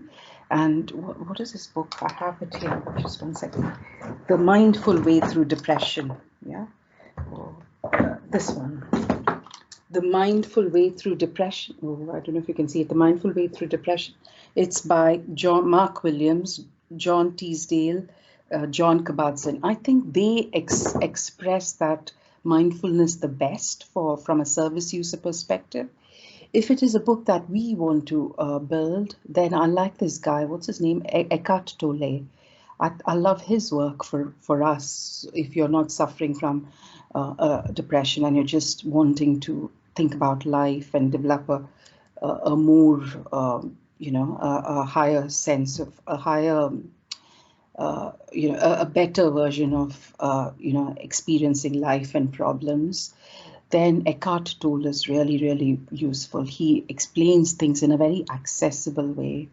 S2: And what is his book? I have it here. Just one second. The Mindful Way Through Depression. Yeah, this one. The Mindful Way Through Depression. I don't know if you can see it. The Mindful Way Through Depression. It's by Mark Williams, John Teasdale, John Kabat-Zinn. I think they express that mindfulness the best from a service user perspective. If it is a book that we want to build, then I like this guy. What's his name? Eckhart Tolle. I love his work for us. If you're not suffering from depression and you're just wanting to think about life and develop a more, a higher sense of a higher, a better version of, experiencing life and problems, then Eckhart Tolle is really, really useful. He explains things in a very accessible way.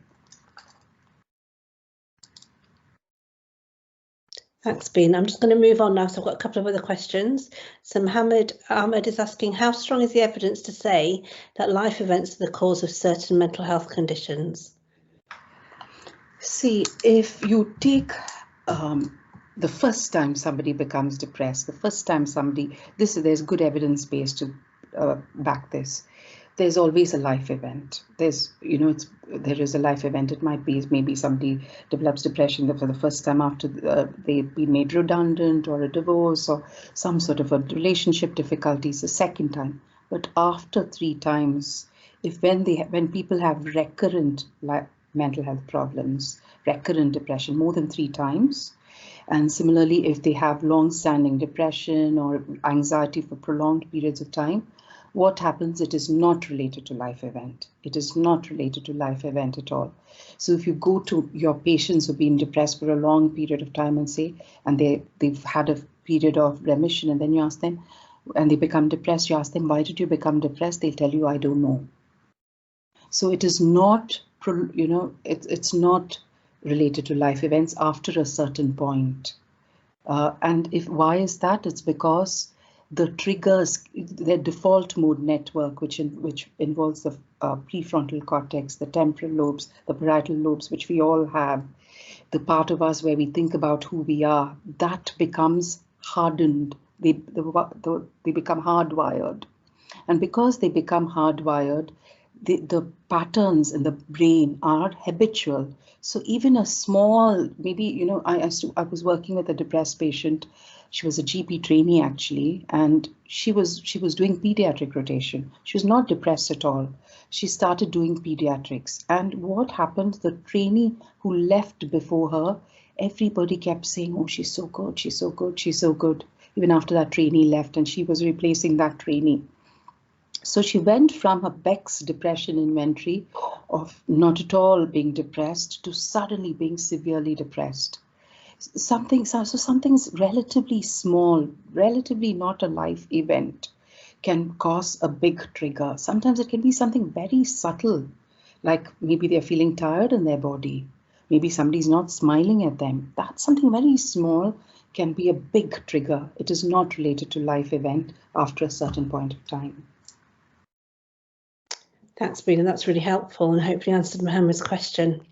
S3: Thanks, Beena. I'm just going to move on now. So I've got a couple of other questions. So Mohammed Ahmed is asking, how strong is the evidence to say that life events are the cause of certain mental health conditions?
S2: See, if you take the first time somebody becomes depressed, the first time there's good evidence base to back this. there's always a life event. There's, there is a life event. It might be maybe somebody develops depression for the first time after they've been made redundant, or a divorce, or some sort of a relationship difficulties the second time. But after 3 times, when people have recurrent mental health problems, recurrent depression more than 3 times, and similarly, if they have long-standing depression or anxiety for prolonged periods of time, what happens? It is not related to life event. It is not related to life event at all. So if you go to your patients who've been depressed for a long period of time and they've had a period of remission, and then you ask them, and they become depressed, you ask them, why did you become depressed? They'll tell you, I don't know. So it is not, it's not related to life events after a certain point. And why is that? It's because the triggers, their default mode network, which involves the prefrontal cortex, the temporal lobes, the parietal lobes, which we all have, the part of us where we think about who we are, that becomes hardened. They become hardwired. And because they become hardwired, the patterns in the brain are habitual. So even a small, maybe, I was working with a depressed patient. She was a GP trainee actually, and she was doing pediatric rotation. She was not depressed at all. She started doing pediatrics. And what happened? The trainee who left before her, everybody kept saying, oh, she's so good, she's so good, she's so good. Even after that trainee left, and she was replacing that trainee. So she went from her Beck's depression inventory of not at all being depressed to suddenly being severely depressed. Something's relatively small, relatively not a life event, can cause a big trigger. Sometimes it can be something very subtle, like maybe they're feeling tired in their body. Maybe somebody's not smiling at them. That's something very small, can be a big trigger. It is not related to life event after a certain point of time.
S3: Thanks, Beena. That's really helpful and hopefully answered Mohammed's question.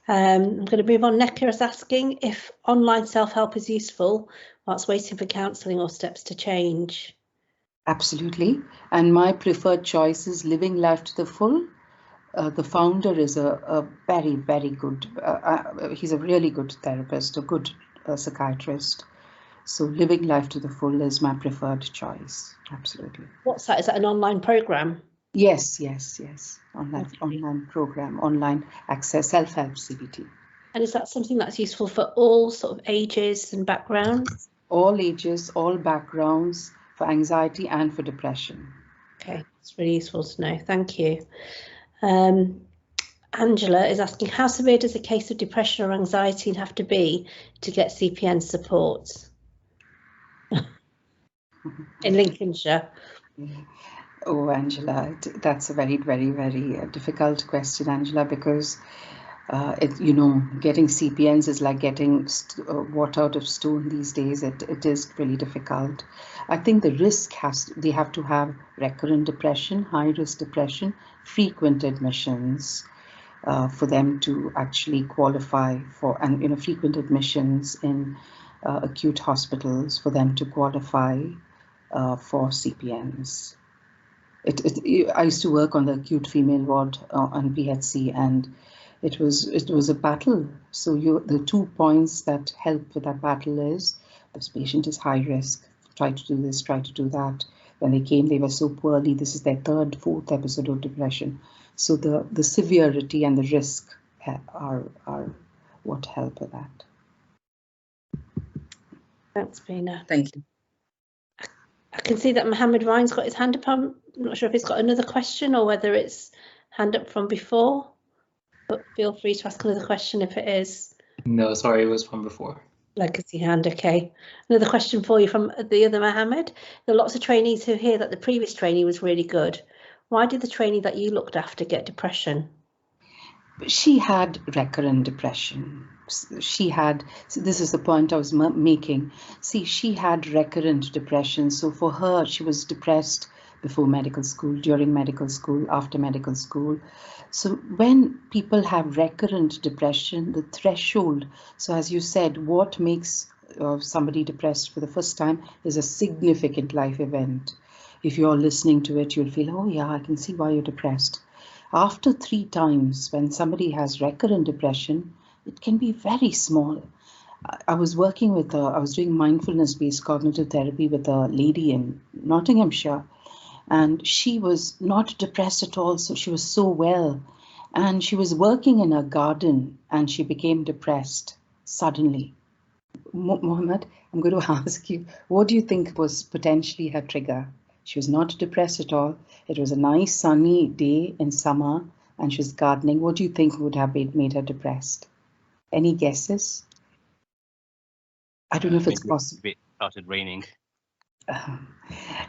S3: I'm going to move on. Necker is asking if online self-help is useful whilst waiting for counselling or steps to change.
S2: Absolutely. And my preferred choice is Living Life to the Full. The founder is a very, very good, he's a really good therapist, a good psychiatrist. So Living Life to the Full is my preferred choice. Absolutely.
S3: What's that? Is that an online program?
S2: Yes. Online program, online access, self-help CBT.
S3: And is that something that's useful for all sort of ages and backgrounds?
S2: All ages, all backgrounds, for anxiety and for depression.
S3: Okay, it's really useful to know. Thank you. Angela is asking, how severe does a case of depression or anxiety have to be to get CPN support? In Lincolnshire.
S2: Oh, Angela, that's a very, very, very difficult question, Angela, because getting CPNs is like getting water out of stone these days. It is really difficult. I think the risk they have to have recurrent depression, high risk depression, frequent admissions for them to actually qualify for, and frequent admissions in acute hospitals for them to qualify for CPNs. I used to work on the acute female ward on PHC, and it was a battle. So the 2 points that help with that battle is this patient is high risk, try to do this, try to do that. When they came, they were so poorly. This is their 3rd, 4th episode of depression. So the severity and the risk are what help with that.
S3: Thanks, Beena.
S2: Thank you.
S3: I can see that Mohammed Ryan's got his hand up. I'm not sure if he's got another question or whether it's hand up from before, but feel free to ask another question if it is.
S4: No, sorry, it was from before.
S3: Legacy hand, okay. Another question for you from the other Mohammed. There are lots of trainees who hear that the previous trainee was really good. Why did the trainee that you looked after get depression?
S2: She had recurrent depression. This is the point I was making. See, she had recurrent depression. So for her, she was depressed before medical school, during medical school, after medical school. So when people have recurrent depression, the threshold, so as you said, what makes somebody depressed for the first time is a significant life event. if you're listening to it, you'll feel, oh yeah, I can see why you're depressed. After 3 times, when somebody has recurrent depression, it can be very small. I was working with I was doing mindfulness-based cognitive therapy with a lady in Nottinghamshire, and she was not depressed at all. So she was so well, and she was working in a garden, and she became depressed suddenly. Mohammed, I'm going to ask you, what do you think was potentially her trigger? She was not depressed at all. It was a nice sunny day in summer, and she was gardening. What do you think would have made her depressed? Any guesses? I don't know if it's possible.
S6: It started raining.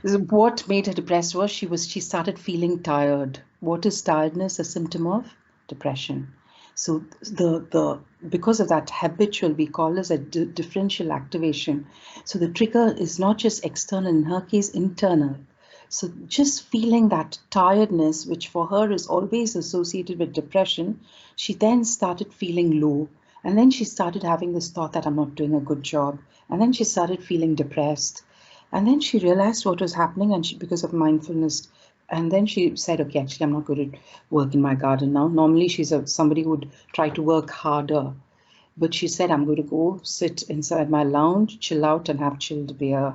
S2: What made her depressed was she started feeling tired. What is tiredness a symptom of? Depression. So because of that habitual, we call this a differential activation. So the trigger is not just external, in her case, internal. So just feeling that tiredness, which for her is always associated with depression, she then started feeling low. And then she started having this thought that I'm not doing a good job. And then she started feeling depressed. And then she realized what was happening, and because of mindfulness. And then she said, okay, actually, I'm not going to work in my garden now. Normally, she's somebody who would try to work harder. But she said, I'm going to go sit inside my lounge, chill out, and have chilled beer.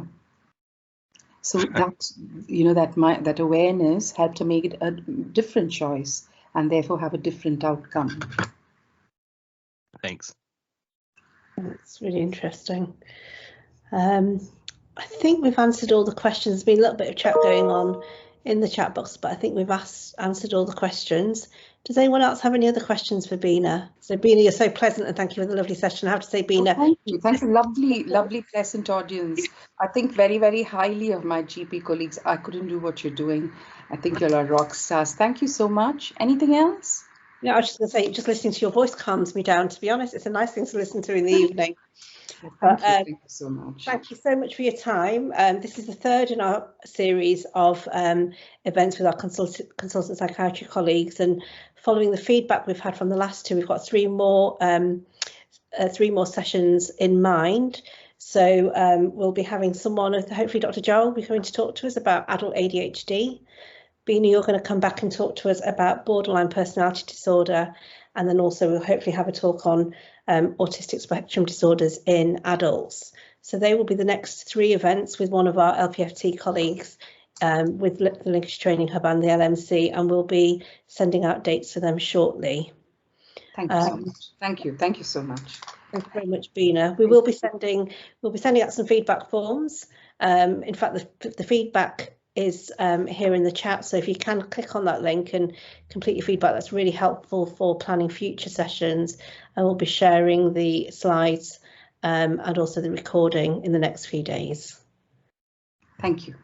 S2: So that, that awareness helped her make it a different choice and therefore have a different outcome.
S6: Thanks.
S3: That's really interesting. I think we've answered all the questions. There's been a little bit of chat going on in the chat box, but I think we've answered all the questions. Does anyone else have any other questions for Beena? So Beena, you're so pleasant, and thank you for the lovely session. I have to say, Beena.
S2: Oh, thank you. Lovely, pleasant audience. I think very, very highly of my GP colleagues. I couldn't do what you're doing. I think you're a rock stars. Thank you so much. Anything else?
S3: No, I was just going to say, just listening to your voice calms me down, to be honest. It's a nice thing to listen to in the evening.
S2: Thank you so much.
S3: Thank you so much for your time. This is the third in our series of events with our consultant psychiatry colleagues, and following the feedback we've had from the last 2, we've got 3 more sessions in mind. So we'll be having someone, hopefully Dr. Joel, will be coming to talk to us about adult ADHD. Beena, you're going to come back and talk to us about borderline personality disorder, and then also we'll hopefully have a talk on autistic spectrum disorders in adults. So they will be the next 3 events with one of our LPFT colleagues with the Lincolnshire Training Hub and the LMC, and we'll be sending out dates for them shortly.
S2: Thank you so much. Thank you so much.
S3: Thank you very much, Beena. We'll be sending out some feedback forms. In fact, the feedback is here in the chat, so if you can click on that link and complete your feedback, that's really helpful for planning future sessions, and we'll be sharing the slides and also the recording in the next few days.
S2: Thank you.